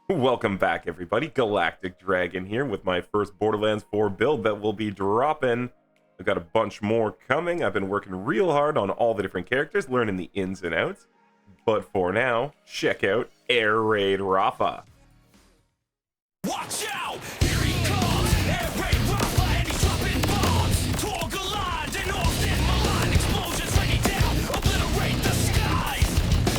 Welcome back, everybody. GalaktikDragon here with my first Borderlands 4 build that will be dropping. I've got a bunch more coming. I've been working real hard on all the different characters, learning the ins and outs. But for now, check out Raid Rafa. Watch out! Here he comes! Air Raid Rafa, and he's dropping bombs! Toggle lines and often malign explosions raining down, obliterate the skies!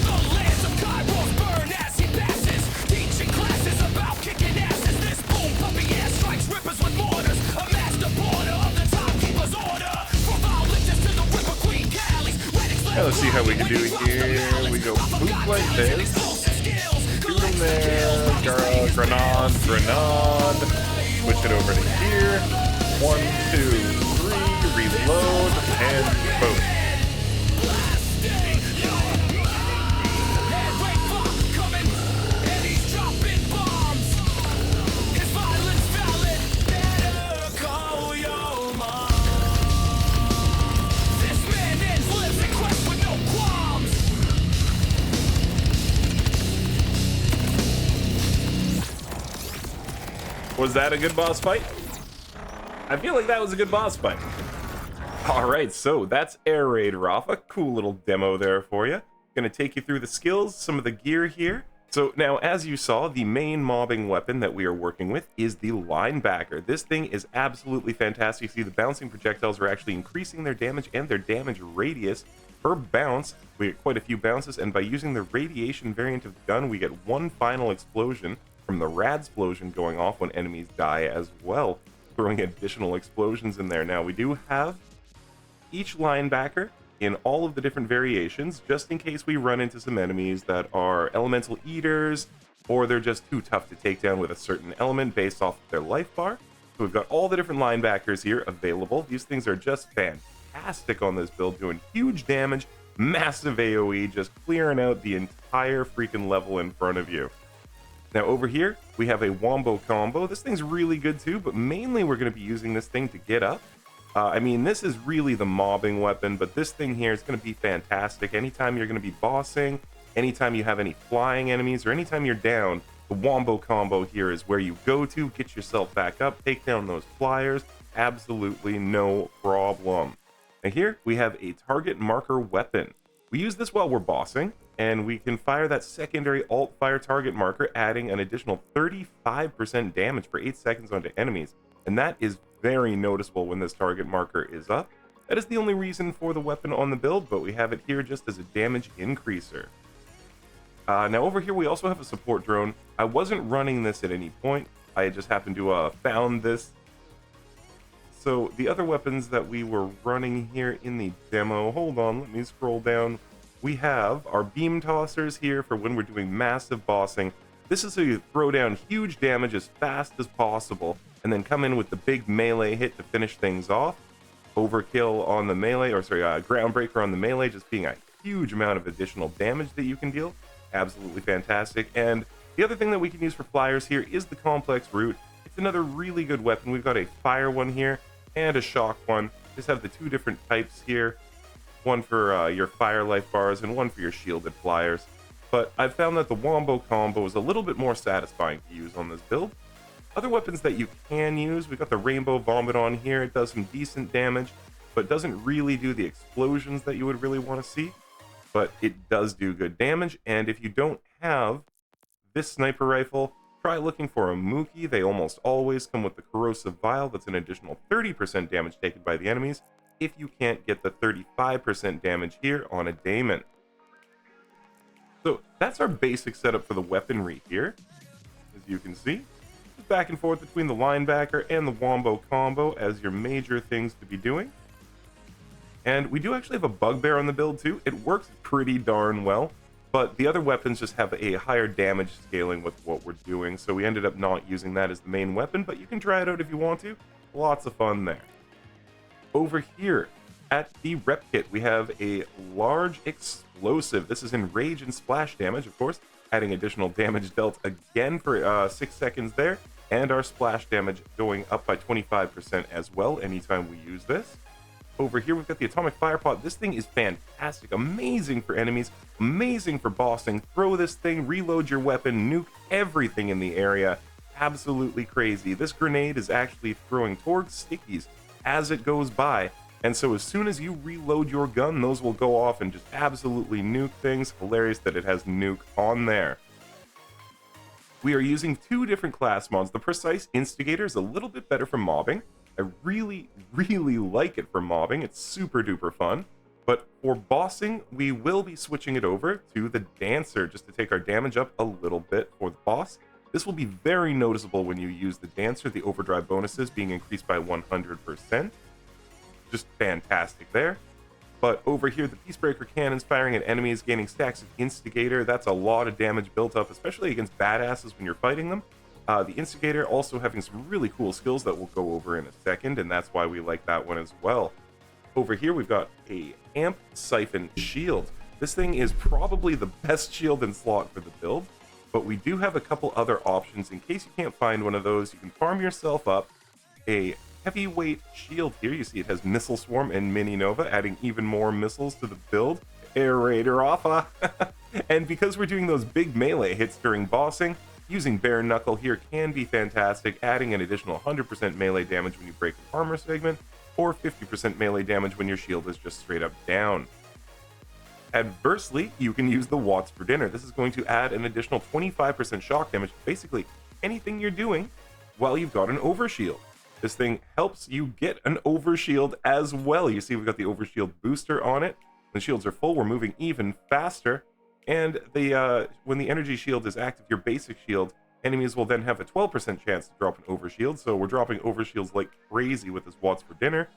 The lands of Kairos burn as he passes, teaching classes about kicking asses. This boom pumping air strikes rippers with mortars, a master border of the timekeeper's order. From violence to the Ripper Queen Callies, Now let's see how we can do it here. We go boop like this. Shoot him there. Grenade. Switch it over to here. 1, 2, 3. Reload. And boom. Was that a good boss fight? I feel like that was a good boss fight. Alright, so that's Raid Rafa. Cool little demo there for you. Gonna take you through the skills, some of the gear here. So now, as you saw, the main mobbing weapon that we are working with is the linebacker. This thing is absolutely fantastic. You see the bouncing projectiles are actually increasing their damage and their damage radius per bounce. We get quite a few bounces, and by using the radiation variant of the gun, we get one final explosion from the Radsplosion going off when enemies die as well, throwing additional explosions in there. Now, we do have each linebacker in all of the different variations, just in case we run into some enemies that are elemental eaters, or they're just too tough to take down with a certain element based off of their life bar. So we've got all the different linebackers here available. These things are just fantastic on this build, doing huge damage, massive AoE, just clearing out the entire freaking level in front of you. Now over here, we have a wombo combo. This thing's really good too, but mainly we're going to be using this thing to get up. I mean, this is really the mobbing weapon, but this thing here is going to be fantastic. Anytime you're going to be bossing, anytime you have any flying enemies, or anytime you're down, the wombo combo here is where you go to, get yourself back up, take down those flyers. Absolutely no problem. Now here, we have a target marker weapon. We use this while we're bossing, and we can fire that secondary alt-fire target marker, adding an additional 35% damage for 8 seconds onto enemies. And that is very noticeable when this target marker is up. That is the only reason for the weapon on the build, but we have it here just as a damage increaser. Now over here we also have a support drone. I wasn't running this at any point. I just happened to found this. So the other weapons that we were running here in the demo, hold on, let me scroll down. We have our beam tossers here for when we're doing massive bossing. This is so you throw down huge damage as fast as possible, and then come in with the big melee hit to finish things off. Overkill on the melee, or sorry, Groundbreaker on the melee, just being a huge amount of additional damage that you can deal. Absolutely fantastic. And the other thing that we can use for flyers here is the complex root. It's another really good weapon. We've got a fire one here and a shock one. Just have the two different types here. One for your fire life bars and one for your shielded flyers. But I've found that the wombo combo is a little bit more satisfying to use on this build. Other weapons that you can use, we've got the Rainbow Vomit on here. It does some decent damage, but doesn't really do the explosions that you would really want to see. But it does do good damage, and if you don't have this sniper rifle, try looking for a Mookie. They almost always come with the Corrosive Vial. That's an additional 30% damage taken by the enemies, if you can't get the 35% damage here on a Daemon. So that's our basic setup for the weaponry here. As you can see, just back and forth between the linebacker and the wombo combo as your major things to be doing. And we do actually have a bugbear on the build too. It works pretty darn well, but the other weapons just have a higher damage scaling with what we're doing, so we ended up not using that as the main weapon, but you can try it out if you want to. Lots of fun there. Over here at the rep kit, we have a large explosive. This is in rage and splash damage, of course, adding additional damage dealt again for 6 seconds there, and our splash damage going up by 25% as well anytime we use this. Over here, we've got the Atomic Fire Pot. This thing is fantastic. Amazing for enemies. Amazing for bossing. Throw this thing, reload your weapon, nuke everything in the area. Absolutely crazy. This grenade is actually throwing Torg stickies as it goes by. And so as soon as you reload your gun, those will go off and just absolutely nuke things. Hilarious that it has nuke on there. We are using two different class mods. The Precise Instigator is a little bit better for mobbing. I really, really like it for mobbing. It's super duper fun. But for bossing, we will be switching it over to the Dancer just to take our damage up a little bit for the boss. This will be very noticeable when you use the Dancer, the overdrive bonuses being increased by 100%. Just fantastic there. But over here, the Peacebreaker cannons firing at enemies, gaining stacks of Instigator. That's a lot of damage built up, especially against badasses when you're fighting them. The Instigator also having some really cool skills that we'll go over in a second, and that's why we like that one as well. Over here, we've got a Amp Siphon Shield. This thing is probably the best shield in slot for the build, but we do have a couple other options. In case you can't find one of those, you can farm yourself up a heavyweight shield here. You see it has Missile Swarm and Mini Nova, adding even more missiles to the build. Raid Rafa. And because we're doing those big melee hits during bossing, using Bare Knuckle here can be fantastic, adding an additional 100% melee damage when you break an armor segment, or 50% melee damage when your shield is just straight up down. Adversely, you can use the Watts for Dinner. This is going to add an additional 25% shock damage to basically anything you're doing while you've got an overshield. This thing helps you get an overshield as well. You see we've got the overshield booster on it. When the shields are full, we're moving even faster. And when the energy shield is active, your basic shield, enemies will then have a 12% chance to drop an overshield. So we're dropping overshields like crazy with this Watts for Dinner.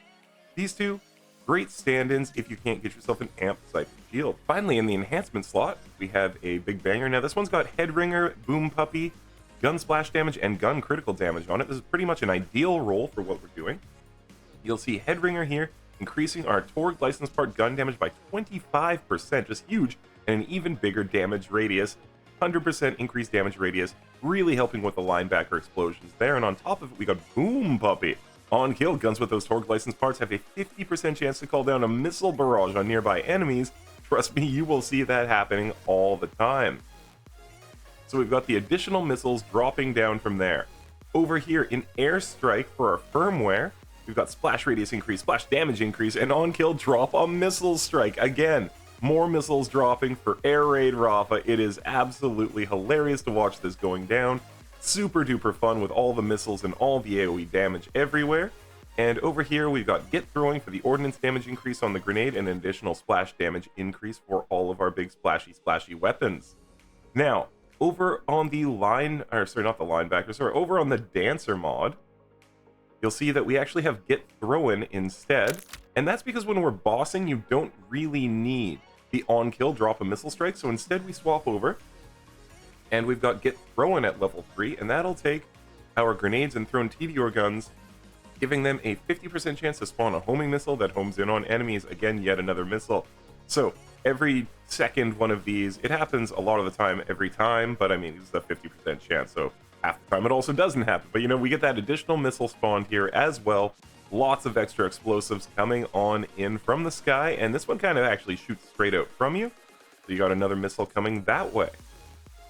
These two, great stand-ins if you can't get yourself an Amp Siphon Shield. Finally, in the enhancement slot, we have a big banger. Now this one's got Headringer, Boom Puppy, gun splash damage, and gun critical damage on it. This is pretty much an ideal role for what we're doing. You'll see Headringer here, increasing our Torg license part gun damage by 25%, just huge, and an even bigger damage radius, 100% increased damage radius, really helping with the linebacker explosions there. And on top of it, we got Boom Puppy. On kill, guns with those Torg license parts have a 50% chance to call down a missile barrage on nearby enemies. Trust me, you will see that happening all the time. So we've got the additional missiles dropping down from there. Over here in Airstrike for our firmware, we've got splash radius increase, splash damage increase, and on kill drop a missile strike. Again, more missiles dropping for Raid Rafa. It is absolutely hilarious to watch this going down. Super duper fun with all the missiles and all the AoE damage everywhere. And over here we've got Get Throwing for the ordnance damage increase on the grenade and an additional splash damage increase for all of our big splashy weapons. Now, over on the over on the Dancer mod, you'll see that we actually have Get Throwin instead, and that's because when we're bossing, you don't really need the on-kill drop a missile strike, so instead we swap over, and we've got Get Throwin at level 3, and that'll take our grenades and thrown TDR guns, giving them a 50% chance to spawn a homing missile that homes in on enemies, again, yet another missile. So every second one of these, it happens a lot of the time every time, but I mean, it's a 50% chance, so half the time it also doesn't happen. But you know, we get that additional missile spawned here as well. Lots of extra explosives coming on in from the sky, and this one kind of actually shoots straight out from you. So you got another missile coming that way.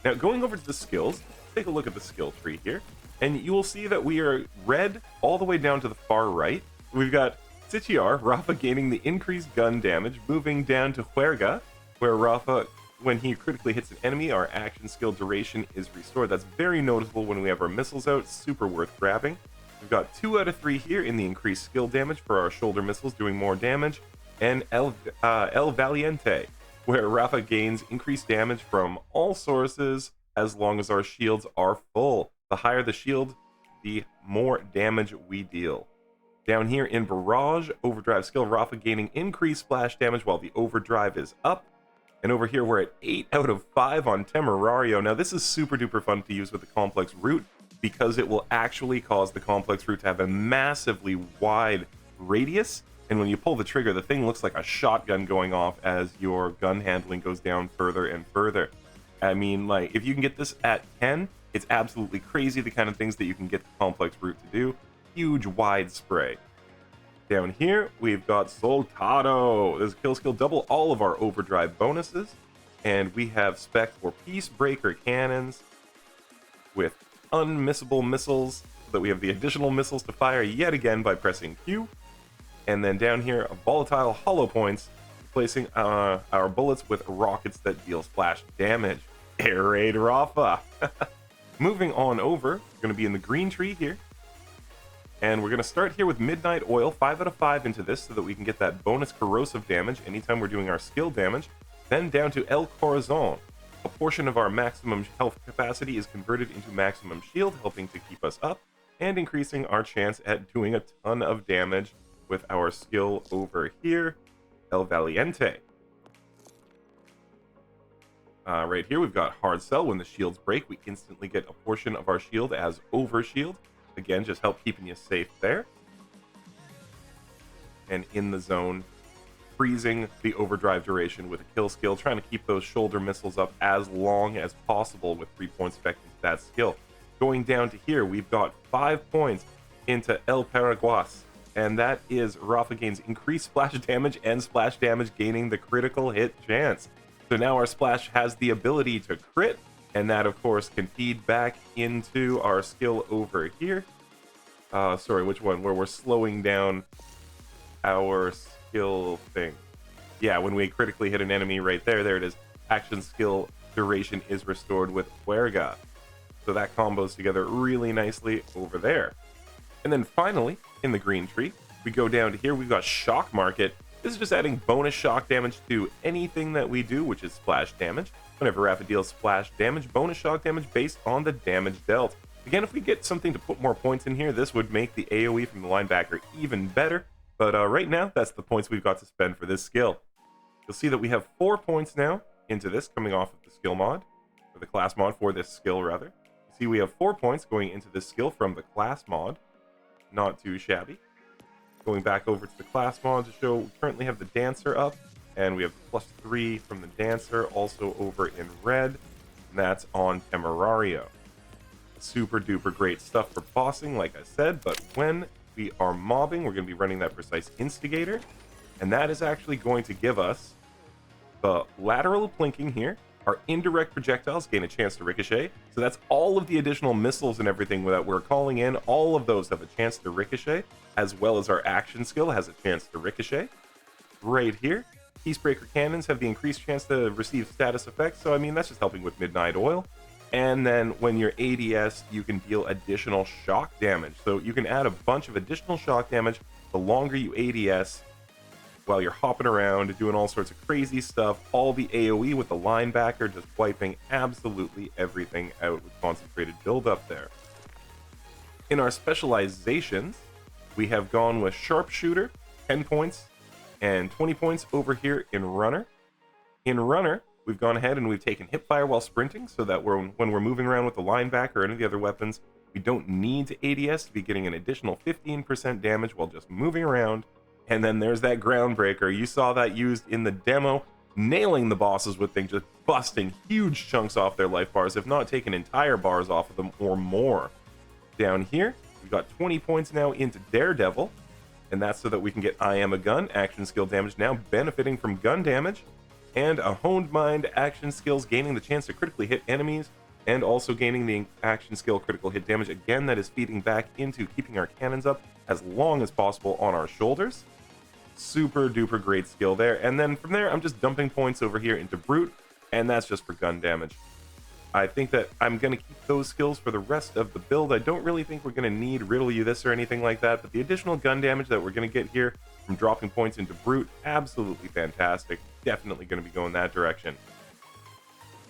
Now, going over to the skills, take a look at the skill tree here, and you will see that we are red all the way down to the far right. We've got Sitiar, Rafa gaining the increased gun damage, moving down to Huerga, where Rafa, when he critically hits an enemy, our action skill duration is restored. That's very noticeable when we have our missiles out, super worth grabbing. We've got 2 out of 3 here in the increased skill damage for our shoulder missiles doing more damage, and El Valiente, where Rafa gains increased damage from all sources as long as our shields are full. The higher the shield, the more damage we deal. Down here in Barrage, Overdrive skill, Rafa gaining increased splash damage while the Overdrive is up. And over here we're at 8 out of 5 on Temerario. Now this is super duper fun to use with the Complex Root because it will actually cause the Complex Root to have a massively wide radius. And when you pull the trigger, the thing looks like a shotgun going off as your gun handling goes down further and further. I mean, like, if you can get this at 10, it's absolutely crazy the kind of things that you can get the Complex Root to do. Huge wide spray. Down here, we've got Soldado. This kill skill double all of our overdrive bonuses. And we have spec for Peacebreaker cannons with unmissable missiles, so that we have the additional missiles to fire yet again by pressing Q. And then down here, volatile hollow points, replacing our bullets with rockets that deal splash damage. Air Raid Rafa. Moving on over, we're going to be in the green tree here. And we're going to start here with Midnight Oil, 5 out of 5 into this, so that we can get that bonus corrosive damage anytime we're doing our skill damage. Then down to El Corazon. A portion of our maximum health capacity is converted into maximum shield, helping to keep us up, and increasing our chance at doing a ton of damage with our skill over here, El Valiente. Right here, we've got Hard Sell. When the shields break, we instantly get a portion of our shield as Overshield. Again, just help keeping you safe there. And in the zone, freezing the overdrive duration with a kill skill, trying to keep those shoulder missiles up as long as possible with 3 points spec into that skill. Going down to here, we've got 5 points into El Paraguas, and that is Rafa gains increased splash damage and splash damage, gaining the critical hit chance. So now our splash has the ability to crit, and that of course can feed back into our skill over here. Sorry, which one? Where we're slowing down our skill thing. Yeah, when we critically hit an enemy right there, there it is. Action skill duration is restored with Fuerga. So that combos together really nicely over there. And then finally, in the green tree, we go down to here, we've got Shock Market. This is just adding bonus shock damage to anything that we do, which is splash damage. Whenever Rafa deals splash damage, bonus shock damage based on the damage dealt. Again, if we get something to put more points in here, this would make the AoE from the linebacker even better. But right now, that's the points we've got to spend for this skill. You'll see that we have 4 points now into this coming off of the skill mod, or the class mod for this skill rather. You see we have 4 points going into this skill from the class mod. Not too shabby. Going back over to the class mod to show we currently have the Dancer up, and we have +3 from the Dancer also over in red, and that's on Temerario. Super duper great stuff for bossing, like I said, but when we are mobbing, we're going to be running that Precise Instigator, and that is actually going to give us the lateral plinking here. Our indirect projectiles gain a chance to ricochet, so that's all of the additional missiles and everything that we're calling in. All of those have a chance to ricochet, as well as our action skill has a chance to ricochet. Right here, Peacebreaker cannons have the increased chance to receive status effects, so I mean that's just helping with Midnight Oil. And then when you're ADS, you can deal additional shock damage. So you can add a bunch of additional shock damage the longer you ADS while you're hopping around, doing all sorts of crazy stuff. All the AoE with the linebacker, just wiping absolutely everything out with concentrated build-up there. In our specializations, we have gone with Sharpshooter, 10 points, and 20 points over here in Runner. In Runner, we've gone ahead and we've taken hipfire while sprinting, so that when we're moving around with the linebacker or any of the other weapons, we don't need to ADS to be getting an additional 15% damage while just moving around. And then there's that Groundbreaker. You saw that used in the demo, nailing the bosses with things, just busting huge chunks off their life bars, if not taking entire bars off of them or more. Down here, we've got 20 points now into Daredevil, and that's so that we can get I Am a Gun, action skill damage now benefiting from gun damage, and a Honed Mind action skills gaining the chance to critically hit enemies, and also gaining the action skill critical hit damage. Again, that is feeding back into keeping our cannons up as long as possible on our shoulders. Super duper great skill there. And then from there, I'm just dumping points over here into Brute, and that's just for gun damage. I think that I'm going to keep those skills for the rest of the build. I don't really think we're going to need Riddle You This or anything like that, but the additional gun damage that we're going to get here from dropping points into Brute, absolutely fantastic. Definitely going to be going that direction.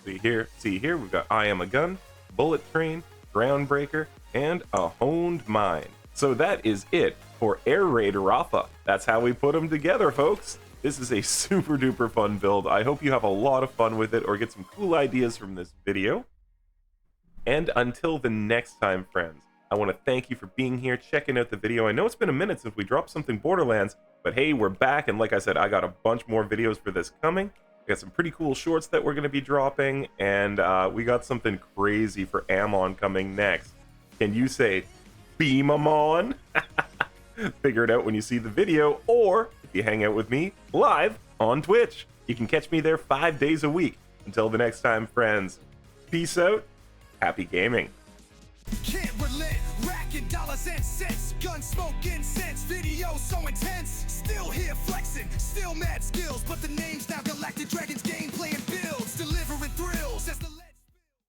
See here, we've got I Am a Gun, Bullet Train, Groundbreaker, and a Honed Mind. So that is it for Air Raid Rafa. That's how we put them together, folks. This is a super duper fun build. I hope you have a lot of fun with it or get some cool ideas from this video. And until the next time, friends, I want to thank you for being here, checking out the video. I know it's been a minute since we dropped something Borderlands, but hey, we're back. And like I said, I got a bunch more videos for this coming. We got some pretty cool shorts that we're going to be dropping, and we got something crazy for Amon coming next. Can you say, beam 'em on? Figure it out when you see the video, or if you hang out with me live on Twitch. You can catch me there 5 days a week. Until the next time, friends, peace out, happy gaming. Can't relent, racking dollars and cents, gun smoke incense, video so intense, still here flexing, still mad skills, but the name's now GalaktikDragon.